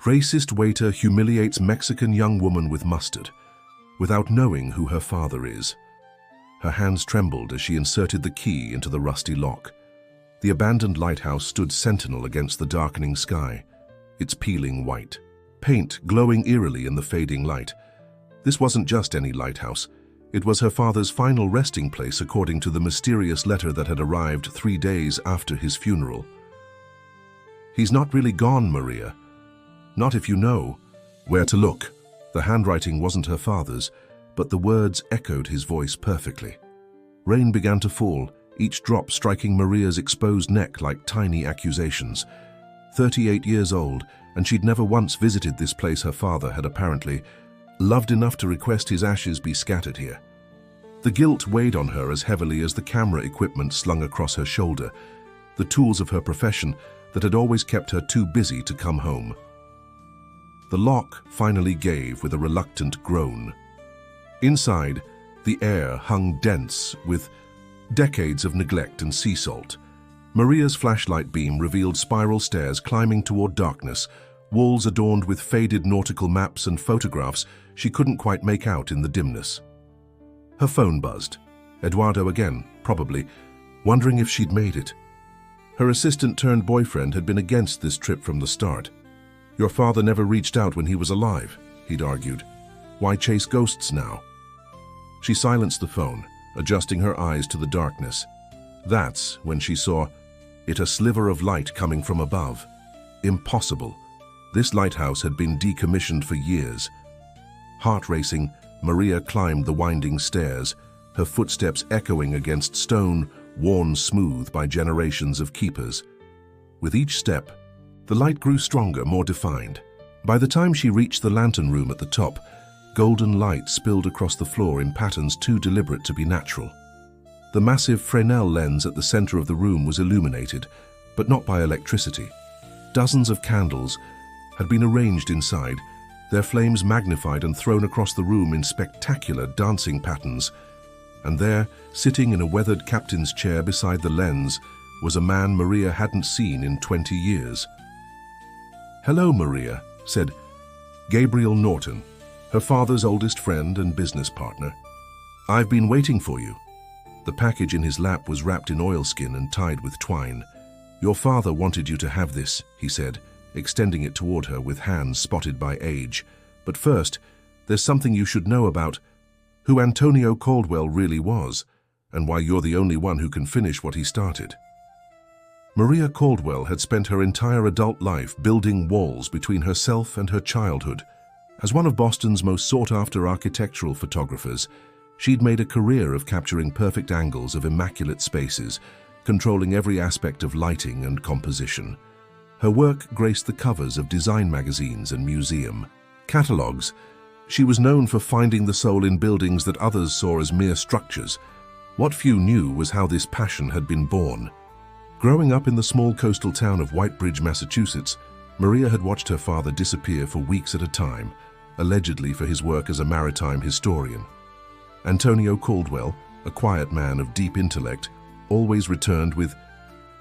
Racist waiter humiliates Mexican young woman with mustard, without knowing who her father is. Her hands trembled as she inserted the key into the rusty lock. The abandoned lighthouse stood sentinel against the darkening sky, its peeling white, paint glowing eerily in the fading light. This wasn't just any lighthouse. It was her father's final resting place according to the mysterious letter that had arrived 3 days after his funeral. "He's not really gone, Maria. Not if you know where to look." The handwriting wasn't her father's, but the words echoed his voice perfectly. Rain began to fall, each drop striking Maria's exposed neck like tiny accusations. 38 years old, and she'd never once visited this place her father had apparently loved enough to request his ashes be scattered here. The guilt weighed on her as heavily as the camera equipment slung across her shoulder, the tools of her profession that had always kept her too busy to come home. The lock finally gave with a reluctant groan. Inside, the air hung dense with decades of neglect and sea salt. Maria's flashlight beam revealed spiral stairs climbing toward darkness, walls adorned with faded nautical maps and photographs she couldn't quite make out in the dimness. Her phone buzzed. Eduardo again, probably, wondering if she'd made it. Her assistant-turned-boyfriend had been against this trip from the start. "Your father never reached out when he was alive," he'd argued. "Why chase ghosts now?" She silenced the phone, adjusting her eyes to the darkness. That's when she saw it, a sliver of light coming from above. Impossible. This lighthouse had been decommissioned for years. Heart racing, Maria climbed the winding stairs, her footsteps echoing against stone worn smooth by generations of keepers. With each step, the light grew stronger, more defined. By the time she reached the lantern room at the top, golden light spilled across the floor in patterns too deliberate to be natural. The massive Fresnel lens at the center of the room was illuminated, but not by electricity. Dozens of candles had been arranged inside, their flames magnified and thrown across the room in spectacular dancing patterns. And there, sitting in a weathered captain's chair beside the lens, was a man Maria hadn't seen in 20 years. "Hello, Maria," said Gabriel Norton, her father's oldest friend and business partner. "I've been waiting for you." The package in his lap was wrapped in oilskin and tied with twine. "Your father wanted you to have this," he said, extending it toward her with hands spotted by age. "But first, there's something you should know about who Antonio Caldwell really was, and why you're the only one who can finish what he started." Maria Caldwell had spent her entire adult life building walls between herself and her childhood. As one of Boston's most sought-after architectural photographers, she'd made a career of capturing perfect angles of immaculate spaces, controlling every aspect of lighting and composition. Her work graced the covers of design magazines and museum catalogs. She was known for finding the soul in buildings that others saw as mere structures. What few knew was how this passion had been born. Growing up in the small coastal town of Whitebridge, Massachusetts, Maria had watched her father disappear for weeks at a time, allegedly for his work as a maritime historian. Antonio Caldwell, a quiet man of deep intellect, always returned with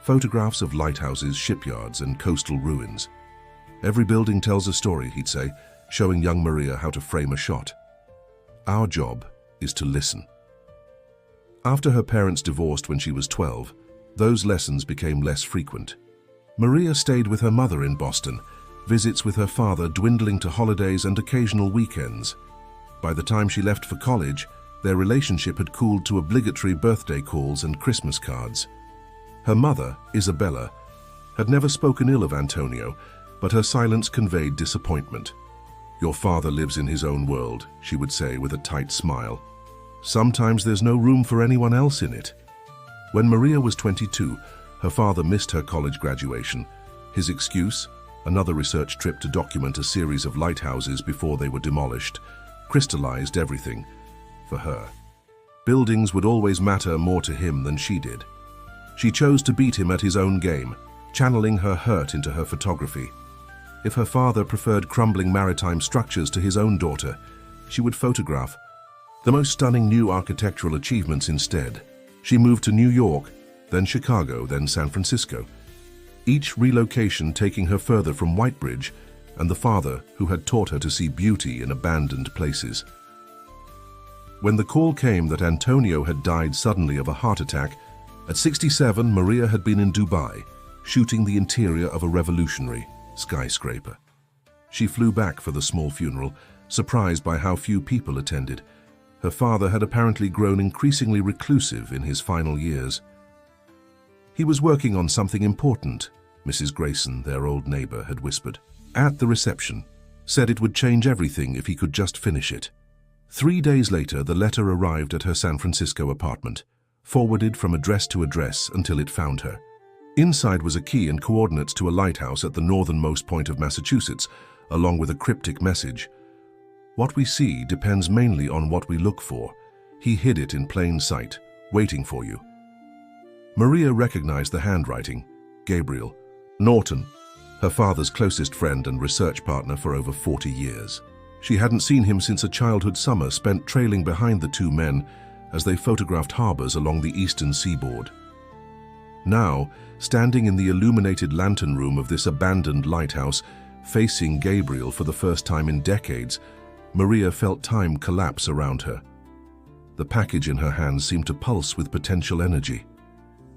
photographs of lighthouses, shipyards, and coastal ruins. "Every building tells a story," he'd say, showing young Maria how to frame a shot. "Our job is to listen." After her parents divorced when she was 12, those lessons became less frequent. Maria stayed with her mother in Boston, visits with her father dwindling to holidays and occasional weekends. By the time she left for college, their relationship had cooled to obligatory birthday calls and Christmas cards. Her mother, Isabella, had never spoken ill of Antonio, but her silence conveyed disappointment. "Your father lives in his own world," she would say with a tight smile. "Sometimes there's no room for anyone else in it." When Maria was 22, her father missed her college graduation. His excuse, another research trip to document a series of lighthouses before they were demolished, crystallized everything for her. Buildings would always matter more to him than she did. She chose to beat him at his own game, channeling her hurt into her photography. If her father preferred crumbling maritime structures to his own daughter, she would photograph the most stunning new architectural achievements instead. She moved to New York, then Chicago, then San Francisco, each relocation taking her further from Whitebridge and the father who had taught her to see beauty in abandoned places. When the call came that Antonio had died suddenly of a heart attack, at 67, Maria had been in Dubai, shooting the interior of a revolutionary skyscraper. She flew back for the small funeral, surprised by how few people attended. Her father had apparently grown increasingly reclusive in his final years. He was working on something important, Mrs. Grayson, their old neighbor, had whispered. At the reception, said it would change everything if he could just finish it. 3 days later, the letter arrived at her San Francisco apartment, forwarded from address to address until it found her. Inside was a key and coordinates to a lighthouse at the northernmost point of Massachusetts, along with a cryptic message. What we see depends mainly on what we look for. He hid it in plain sight, waiting for you. Maria recognized the handwriting. Gabriel Norton, her father's closest friend and research partner for over 40 years. She hadn't seen him since a childhood summer spent trailing behind the two men as they photographed harbors along the eastern seaboard. Now, standing in the illuminated lantern room of this abandoned lighthouse, facing Gabriel for the first time in decades, Maria felt time collapse around her. The package in her hands seemed to pulse with potential energy.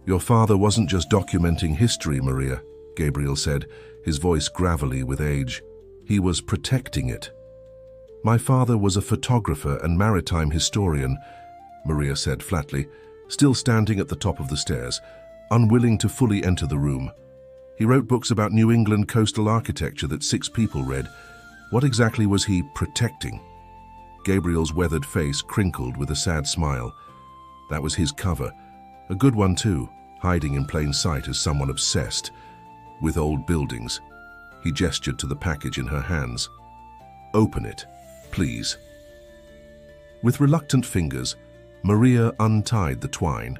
"Your father wasn't just documenting history, Maria," Gabriel said, his voice gravelly with age. "He was protecting it." "My father was a photographer and maritime historian," Maria said flatly, still standing at the top of the stairs, unwilling to fully enter the room. "He wrote books about New England coastal architecture that 6 people read. What exactly was he protecting?" Gabriel's weathered face crinkled with a sad smile. That was his cover. A good one too, hiding in plain sight as someone obsessed with old buildings. He gestured to the package in her hands. "Open it, please." With reluctant fingers, Maria untied the twine.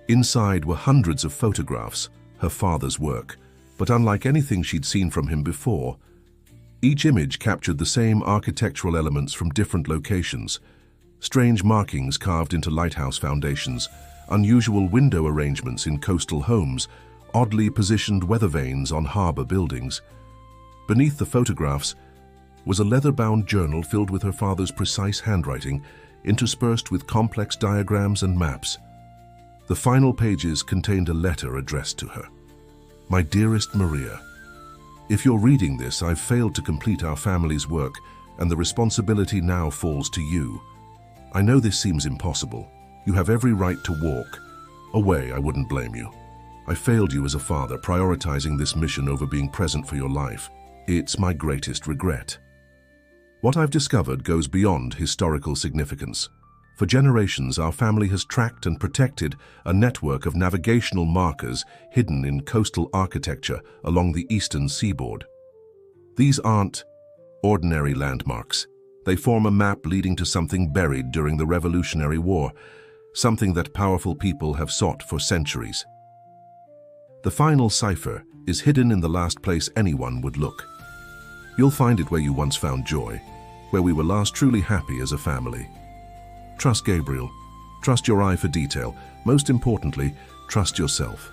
Inside were hundreds of photographs, her father's work, but unlike anything she'd seen from him before. Each image captured the same architectural elements from different locations: strange markings carved into lighthouse foundations, unusual window arrangements in coastal homes, oddly positioned weather vanes on harbor buildings. Beneath the photographs was a leather-bound journal filled with her father's precise handwriting, interspersed with complex diagrams and maps. The final pages contained a letter addressed to her. "My dearest Maria, if you're reading this, I've failed to complete our family's work, and the responsibility now falls to you. I know this seems impossible. You have every right to walk away. I wouldn't blame you. I failed you as a father, prioritizing this mission over being present for your life. It's my greatest regret. What I've discovered goes beyond historical significance. For generations, our family has tracked and protected a network of navigational markers hidden in coastal architecture along the eastern seaboard. These aren't ordinary landmarks. They form a map leading to something buried during the Revolutionary War, something that powerful people have sought for centuries. The final cipher is hidden in the last place anyone would look. You'll find it where you once found joy, where we were last truly happy as a family. Trust Gabriel. Trust your eye for detail. Most importantly, trust yourself.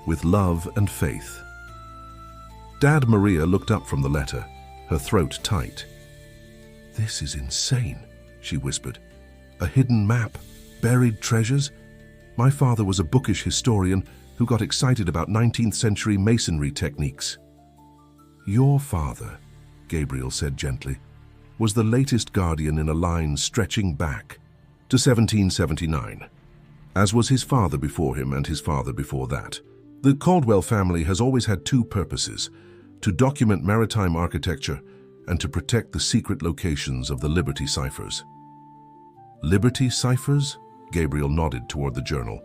With love and faith." Dad Maria looked up from the letter, her throat tight. "This is insane," she whispered. "A hidden map, buried treasures? My father was a bookish historian who got excited about 19th century masonry techniques." "Your father," Gabriel said gently, "was the latest guardian in a line stretching back to 1779, as was his father before him and his father before that. The Caldwell family has always had 2 purposes: to document maritime architecture and to protect the secret locations of the Liberty ciphers." "Liberty ciphers?" Gabriel nodded toward the journal.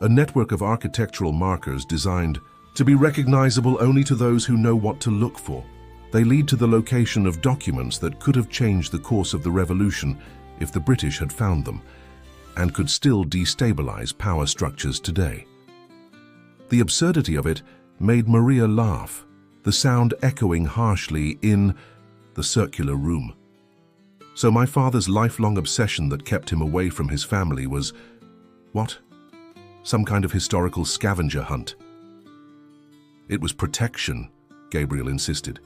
"A network of architectural markers designed to be recognizable only to those who know what to look for. They lead to the location of documents that could have changed the course of the revolution if the British had found them, and could still destabilize power structures today." The absurdity of it made Maria laugh, the sound echoing harshly in the circular room. "So my father's lifelong obsession that kept him away from his family was, what? Some kind of historical scavenger hunt?" "It was protection," Gabriel insisted.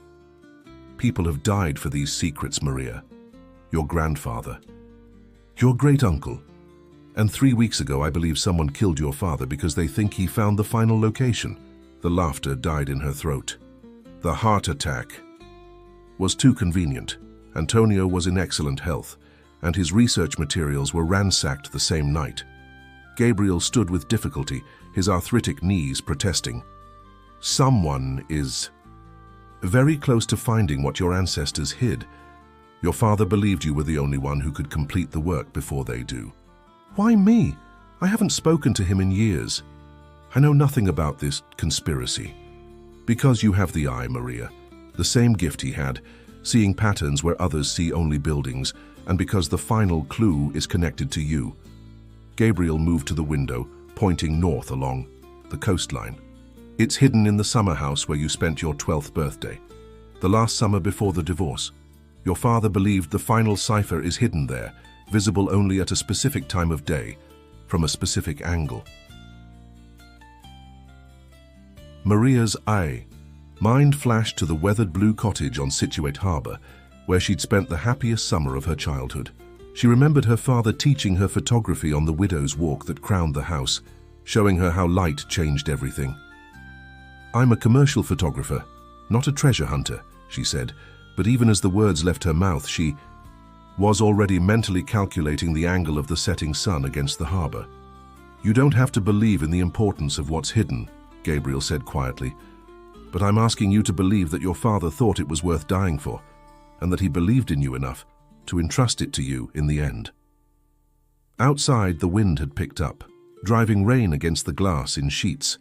People have died for these secrets, Maria. Your grandfather. Your great-uncle. And 3 weeks ago, I believe someone killed your father because they think he found the final location. The laughter died in her throat. The heart attack was too convenient. Antonio was in excellent health, and his research materials were ransacked the same night. Gabriel stood with difficulty, his arthritic knees protesting. Someone is very close to finding what your ancestors hid. Your father believed you were the only one who could complete the work before they do. Why me? I haven't spoken to him in years. I know nothing about this conspiracy. Because you have the eye, Maria, the same gift he had, seeing patterns where others see only buildings, and because the final clue is connected to you. Gabriel moved to the window, pointing north along the coastline. It's hidden in the summer house where you spent your 12th birthday, the last summer before the divorce. Your father believed the final cipher is hidden there, visible only at a specific time of day, from a specific angle. Maria's mind flashed to the weathered blue cottage on Scituate Harbour, where she'd spent the happiest summer of her childhood. She remembered her father teaching her photography on the widow's walk that crowned the house, showing her how light changed everything. I'm a commercial photographer, not a treasure hunter, she said, but even as the words left her mouth, she was already mentally calculating the angle of the setting sun against the harbour. You don't have to believe in the importance of what's hidden, Gabriel said quietly, but I'm asking you to believe that your father thought it was worth dying for, and that he believed in you enough to entrust it to you in the end. Outside, the wind had picked up, driving rain against the glass in sheets.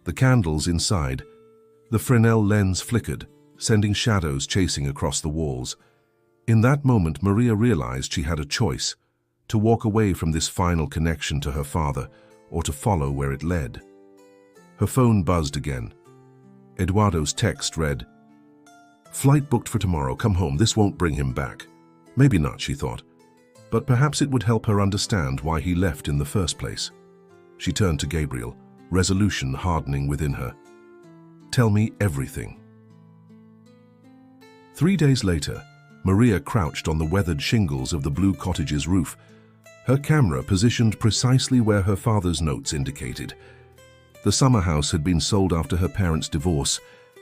The candles inside, the Fresnel lens flickered, sending shadows chasing across the walls. In that moment, Maria realized she had a choice, to walk away from this final connection to her father, or to follow where it led. Her phone buzzed again. Eduardo's text read, "Flight booked for tomorrow, come home, this won't bring him back." Maybe not, she thought, but perhaps it would help her understand why he left in the first place. She turned to Gabriel, resolution hardening within her. Tell me everything. 3 days later, Maria crouched on the weathered shingles of the blue cottage's roof, her camera positioned precisely where her father's notes indicated. The summer house had been sold after her parents' divorce,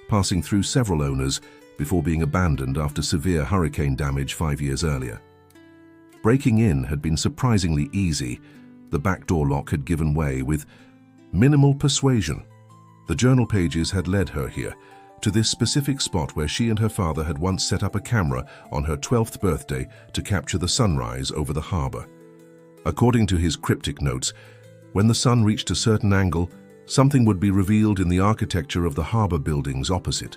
passing through several owners before being abandoned after severe hurricane damage 5 years earlier. Breaking in had been surprisingly easy. The back door lock had given way with minimal persuasion. The journal pages had led her here, to this specific spot where she and her father had once set up a camera on her 12th birthday to capture the sunrise over the harbour. According to his cryptic notes, when the sun reached a certain angle, something would be revealed in the architecture of the harbour buildings opposite.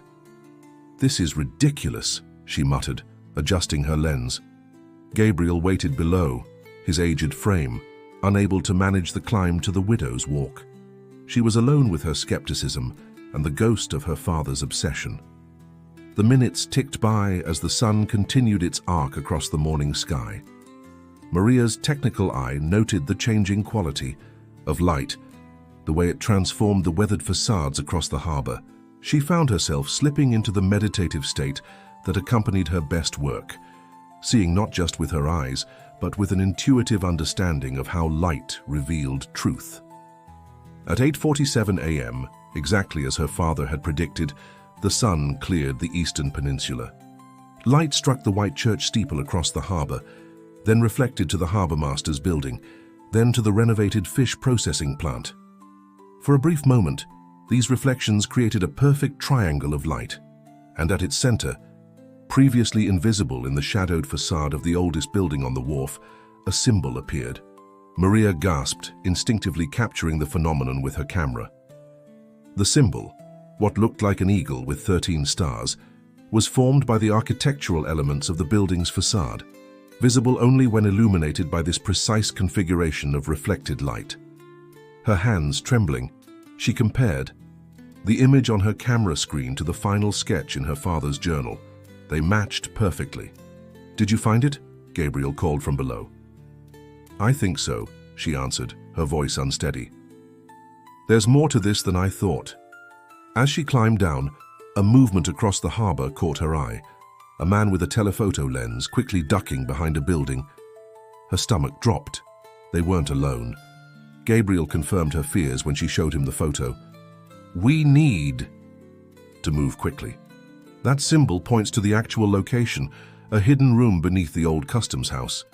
This is ridiculous, she muttered, adjusting her lens. Gabriel waited below, his aged frame, unable to manage the climb to the widow's walk. She was alone with her skepticism and the ghost of her father's obsession. The minutes ticked by as the sun continued its arc across the morning sky. Maria's technical eye noted the changing quality of light, the way it transformed the weathered facades across the harbour. She found herself slipping into the meditative state that accompanied her best work, seeing not just with her eyes, but with an intuitive understanding of how light revealed truth. At 8:47 a.m., exactly as her father had predicted, the sun cleared the eastern peninsula. Light struck the white church steeple across the harbour, then reflected to the harbourmaster's building, then to the renovated fish processing plant. For a brief moment, these reflections created a perfect triangle of light, and at its centre, previously invisible in the shadowed facade of the oldest building on the wharf, a symbol appeared. Maria gasped, instinctively capturing the phenomenon with her camera. The symbol, what looked like an eagle with 13 stars, was formed by the architectural elements of the building's facade, visible only when illuminated by this precise configuration of reflected light. Her hands trembling, she compared the image on her camera screen to the final sketch in her father's journal. They matched perfectly. "Did you find it?" Gabriel called from below. "I think so," she answered, her voice unsteady. "There's more to this than I thought." As she climbed down, A movement across the harbor caught her eye. A man with a telephoto lens quickly ducking behind a building. Her stomach dropped. They weren't alone. Gabriel confirmed her fears when she showed him the photo. "We need to move quickly." That symbol points to the actual location, a hidden room beneath the old customs house.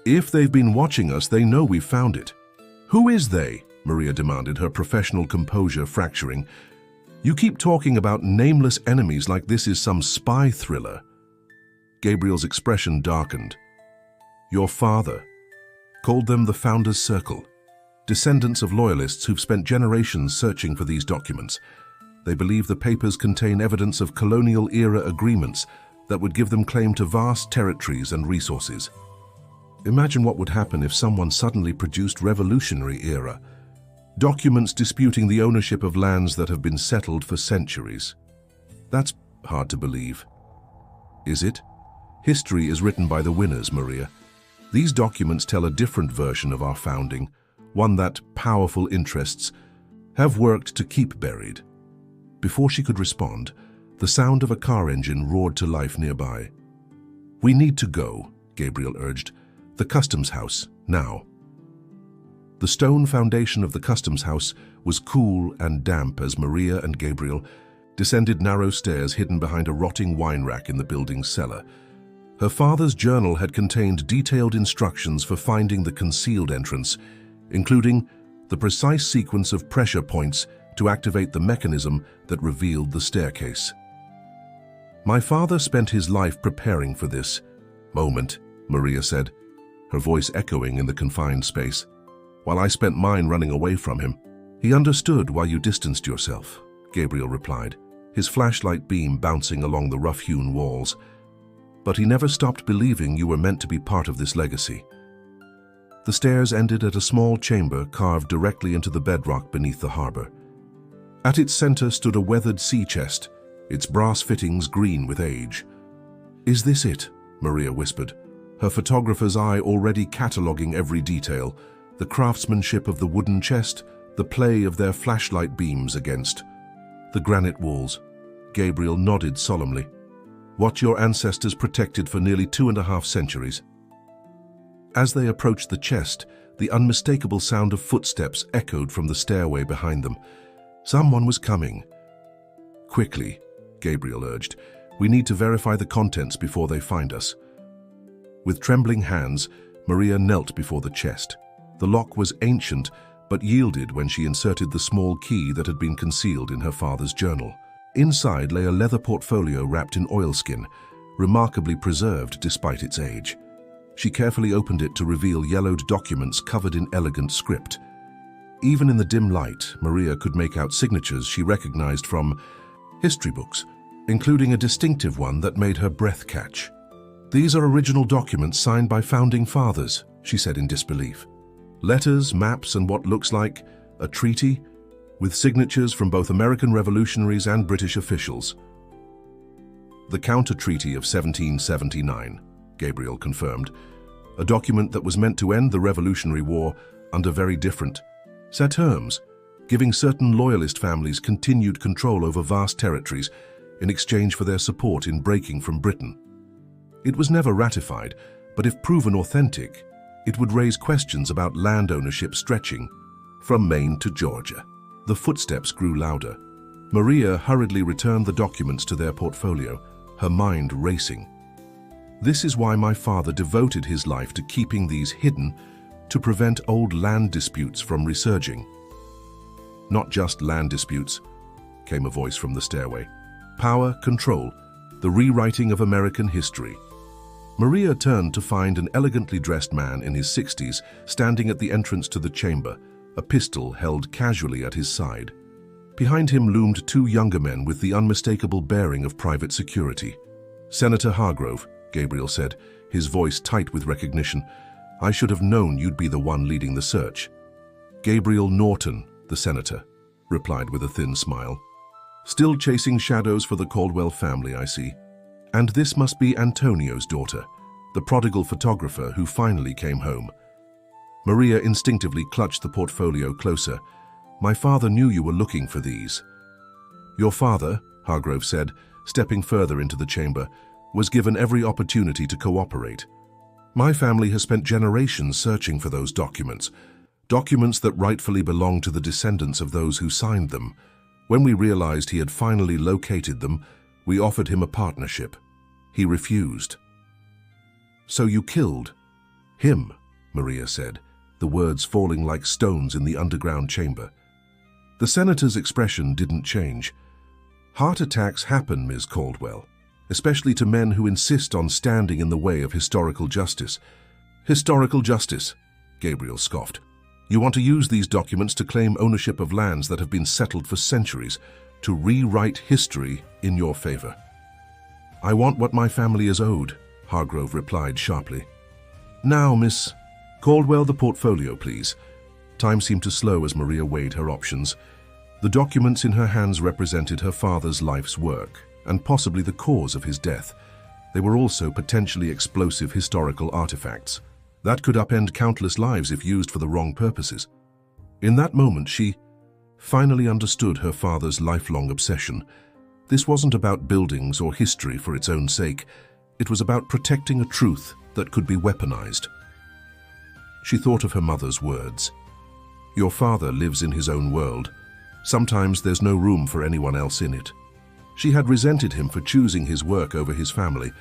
"If they've been watching us, they know we've found it." "Who is they?" Maria demanded, her professional composure fracturing. "You keep talking about nameless enemies like this is some spy thriller." Gabriel's expression darkened. "Your father called them the Founders' Circle, descendants of loyalists who've spent generations searching for these documents. They believe the papers contain evidence of colonial-era agreements that would give them claim to vast territories and resources. Imagine what would happen if someone suddenly produced revolutionary-era documents disputing the ownership of lands that have been settled for centuries. That's hard to believe. Is it? History is written by the winners, Maria. These documents tell a different version of our founding, one that powerful interests have worked to keep buried." Before she could respond, the sound of a car engine roared to life nearby. "We need to go," Gabriel urged. "The customs house, now." The stone foundation of the customs house was cool and damp as Maria and Gabriel descended narrow stairs hidden behind a rotting wine rack in the building's cellar. Her father's journal had contained detailed instructions for finding the concealed entrance, including the precise sequence of pressure points to activate the mechanism that revealed the staircase. "My father spent his life preparing for this moment," Maria said, her voice echoing in the confined space. "While I spent mine running away from him." "He understood why you distanced yourself," Gabriel replied, his flashlight beam bouncing along the rough-hewn walls. "But he never stopped believing you were meant to be part of this legacy." The stairs ended at a small chamber carved directly into the bedrock beneath the harbor. At its center stood a weathered sea chest, its brass fittings green with age. "Is this it?" Maria whispered, her photographer's eye already cataloging every detail, the craftsmanship of the wooden chest, the play of their flashlight beams against the granite walls. Gabriel nodded solemnly. "What your ancestors protected for nearly 2.5 centuries. As they approached the chest, the unmistakable sound of footsteps echoed from the stairway behind them. Someone was coming. "Quickly," Gabriel urged. "We need to verify the contents before they find us." With trembling hands, Maria knelt before the chest. The lock was ancient, but yielded when she inserted the small key that had been concealed in her father's journal. Inside lay a leather portfolio wrapped in oilskin, remarkably preserved despite its age. She carefully opened it to reveal yellowed documents covered in elegant script. Even in the dim light, Maria could make out signatures she recognized from history books, including a distinctive one that made her breath catch. "These are original documents signed by founding fathers," she said in disbelief. "Letters, maps, and what looks like a treaty, with signatures from both American revolutionaries and British officials." "The Counter Treaty of 1779, Gabriel confirmed, "a document that was meant to end the Revolutionary War under very different terms, giving certain loyalist families continued control over vast territories in exchange for their support in breaking from Britain. It was never ratified, but if proven authentic, it would raise questions about land ownership stretching from Maine to Georgia." The footsteps grew louder. Maria hurriedly returned the documents to their portfolio, her mind racing. "This is why my father devoted his life to keeping these hidden, to prevent old land disputes from resurging." "Not just land disputes," came a voice from the stairway. "Power, control, the rewriting of American history." Maria turned to find an elegantly dressed man in his 60s standing at the entrance to the chamber, a pistol held casually at his side. Behind him loomed 2 younger men with the unmistakable bearing of private security. "Senator Hargrove," Gabriel said, his voice tight with recognition. "I should have known you'd be the one leading the search." "Gabriel Norton, the senator," replied with a thin smile. "Still chasing shadows for the Caldwell family, I see. And this must be Antonio's daughter, the prodigal photographer who finally came home." Maria instinctively clutched the portfolio closer. "My father knew you were looking for these." "Your father?" Hargrove said, stepping further into the chamber, was given every opportunity to cooperate. My family has spent generations searching for those documents, documents that rightfully belong to the descendants of those who signed them. When we realized he had finally located them, we offered him a partnership. He refused. So you killed him, Maria said, the words falling like stones in the underground chamber. The senator's expression didn't change. Heart attacks happen, Ms. Caldwell, especially to men who insist on standing in the way of historical justice. Historical justice, Gabriel scoffed. You want to use these documents to claim ownership of lands that have been settled for centuries, to rewrite history in your favor. I want what my family is owed, Hargrove replied sharply. Now, Miss Caldwell, the portfolio, please. Time seemed to slow as Maria weighed her options. The documents in her hands represented her father's life's work, and possibly the cause of his death. They were also potentially explosive historical artifacts that could upend countless lives if used for the wrong purposes. In that moment, she finally understood her father's lifelong obsession. This wasn't about buildings or history for its own sake. It was about protecting a truth that could be weaponized. She thought of her mother's words. Your father lives in his own world. Sometimes there's no room for anyone else in it. She had resented him for choosing his work over his family,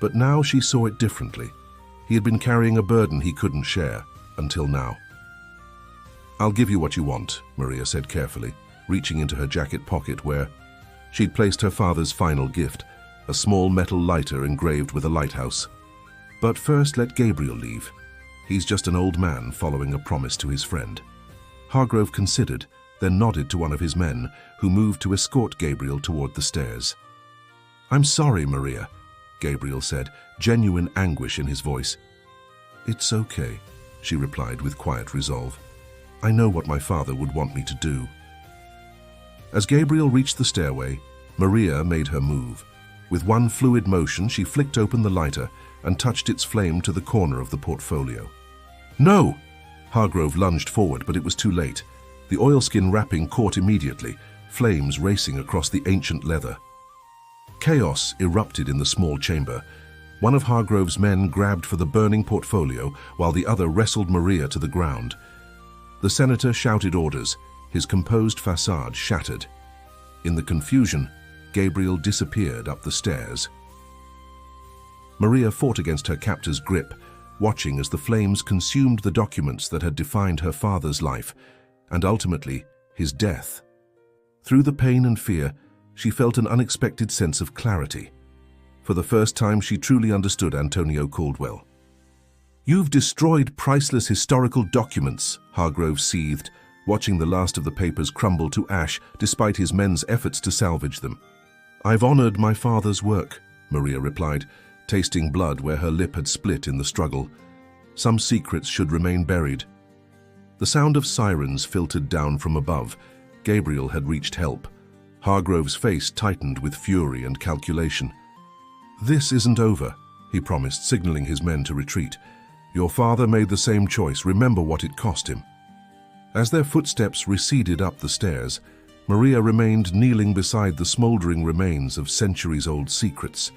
but now she saw it differently. He had been carrying a burden he couldn't share, until now. I'll give you what you want, Maria said carefully, reaching into her jacket pocket where she'd placed her father's final gift, a small metal lighter engraved with a lighthouse. But first let Gabriel leave. He's just an old man following a promise to his friend. Hargrove considered, then nodded to one of his men, who moved to escort Gabriel toward the stairs. I'm sorry, Maria, Gabriel said, genuine anguish in his voice. It's okay, she replied with quiet resolve. I know what my father would want me to do. As Gabriel reached the stairway, Maria made her move. With one fluid motion, she flicked open the lighter and touched its flame to the corner of the portfolio. No! Hargrove lunged forward, but it was too late. The oilskin wrapping caught immediately, flames racing across the ancient leather. Chaos erupted in the small chamber. One of Hargrove's men grabbed for the burning portfolio, while the other wrestled Maria to the ground. The senator shouted orders, his composed facade shattered. In the confusion, Gabriel disappeared up the stairs. Maria fought against her captor's grip, watching as the flames consumed the documents that had defined her father's life, and ultimately, his death. Through the pain and fear, she felt an unexpected sense of clarity. For the first time, she truly understood Antonio Caldwell. You've destroyed priceless historical documents, Hargrove seethed, watching the last of the papers crumble to ash despite his men's efforts to salvage them. I've honored my father's work, Maria replied, tasting blood where her lip had split in the struggle. Some secrets should remain buried. The sound of sirens filtered down from above. Gabriel had reached help. Hargrove's face tightened with fury and calculation. This isn't over, he promised, signaling his men to retreat. Your father made the same choice. Remember what it cost him. As their footsteps receded up the stairs, Maria remained kneeling beside the smoldering remains of centuries-old secrets.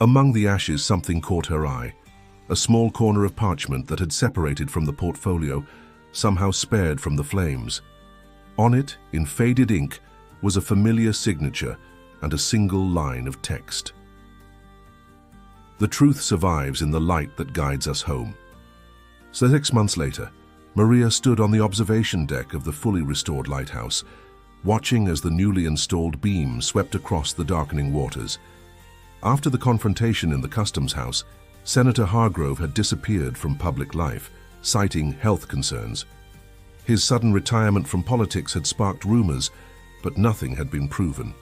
Among the ashes, something caught her eye. A small corner of parchment that had separated from the portfolio, somehow spared from the flames. On it, in faded ink, was a familiar signature and a single line of text. The truth survives in the light that guides us home. 6 months later, Maria stood on the observation deck of the fully restored lighthouse, watching as the newly installed beam swept across the darkening waters. After the confrontation in the customs house, Senator Hargrove had disappeared from public life, citing health concerns. His sudden retirement from politics had sparked rumors, but nothing had been proven.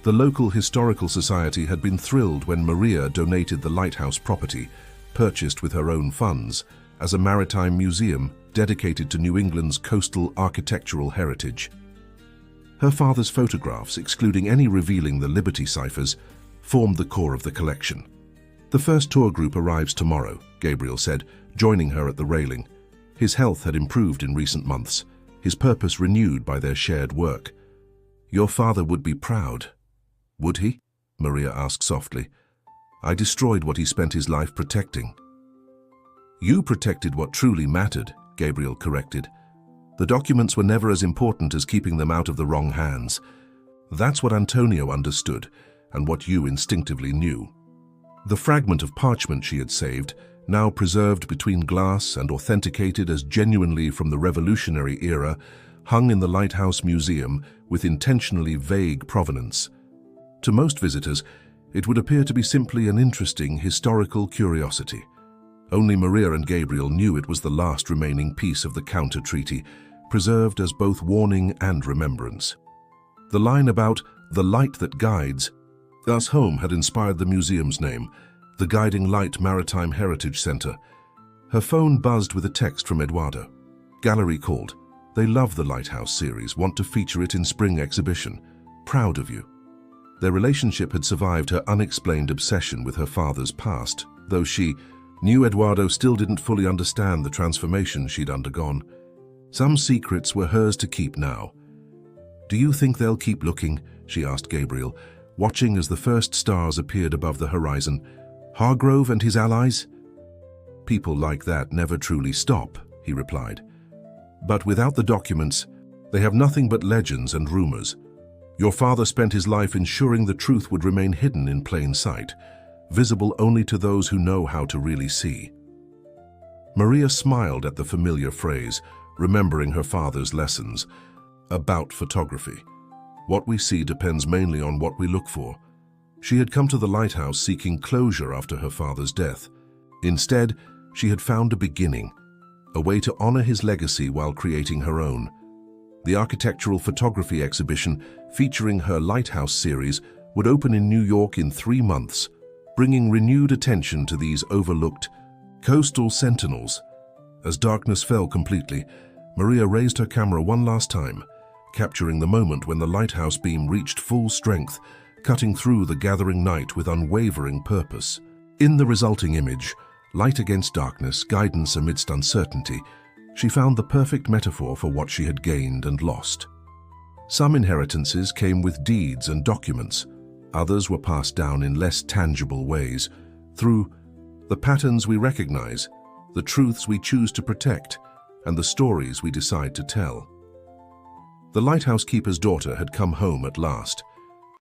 The local historical society had been thrilled when Maria donated the lighthouse property, purchased with her own funds, as a maritime museum dedicated to New England's coastal architectural heritage. Her father's photographs, excluding any revealing the Liberty ciphers, formed the core of the collection. The first tour group arrives tomorrow, Gabriel said, joining her at the railing. His health had improved in recent months, his purpose renewed by their shared work. Your father would be proud. Would he? Maria asked softly. I destroyed what he spent his life protecting. You protected what truly mattered, Gabriel corrected. The documents were never as important as keeping them out of the wrong hands. That's what Antonio understood, and what you instinctively knew. The fragment of parchment she had saved, now preserved between glass and authenticated as genuinely from the Revolutionary era, hung in the Lighthouse Museum with intentionally vague provenance. To most visitors, it would appear to be simply an interesting historical curiosity. Only Maria and Gabriel knew it was the last remaining piece of the counter treaty, preserved as both warning and remembrance. The line about the light that guides us home had inspired the museum's name, the Guiding Light Maritime Heritage Center. Her phone buzzed with a text from Eduardo. Gallery called. They love the Lighthouse series, want to feature it in spring exhibition. Proud of you. Their relationship had survived her unexplained obsession with her father's past, though she knew Eduardo still didn't fully understand the transformation she'd undergone. Some secrets were hers to keep now. Do you think they'll keep looking? She asked Gabriel, watching as the first stars appeared above the horizon. Hargrove and his allies? People like that never truly stop, he replied. But without the documents, they have nothing but legends and rumors. Your father spent his life ensuring the truth would remain hidden in plain sight, visible only to those who know how to really see. Maria smiled at the familiar phrase, remembering her father's lessons about photography. What we see depends mainly on what we look for. She had come to the lighthouse seeking closure after her father's death. Instead, she had found a beginning, a way to honor his legacy while creating her own. The architectural photography exhibition featuring her Lighthouse series would open in New York in 3 months, bringing renewed attention to these overlooked coastal sentinels. As darkness fell completely, Maria raised her camera one last time, capturing the moment when the lighthouse beam reached full strength, cutting through the gathering night with unwavering purpose. In the resulting image, light against darkness, guidance amidst uncertainty, she found the perfect metaphor for what she had gained and lost. Some inheritances came with deeds and documents. Others were passed down in less tangible ways, through the patterns we recognize, the truths we choose to protect, and the stories we decide to tell. The lighthouse keeper's daughter had come home at last.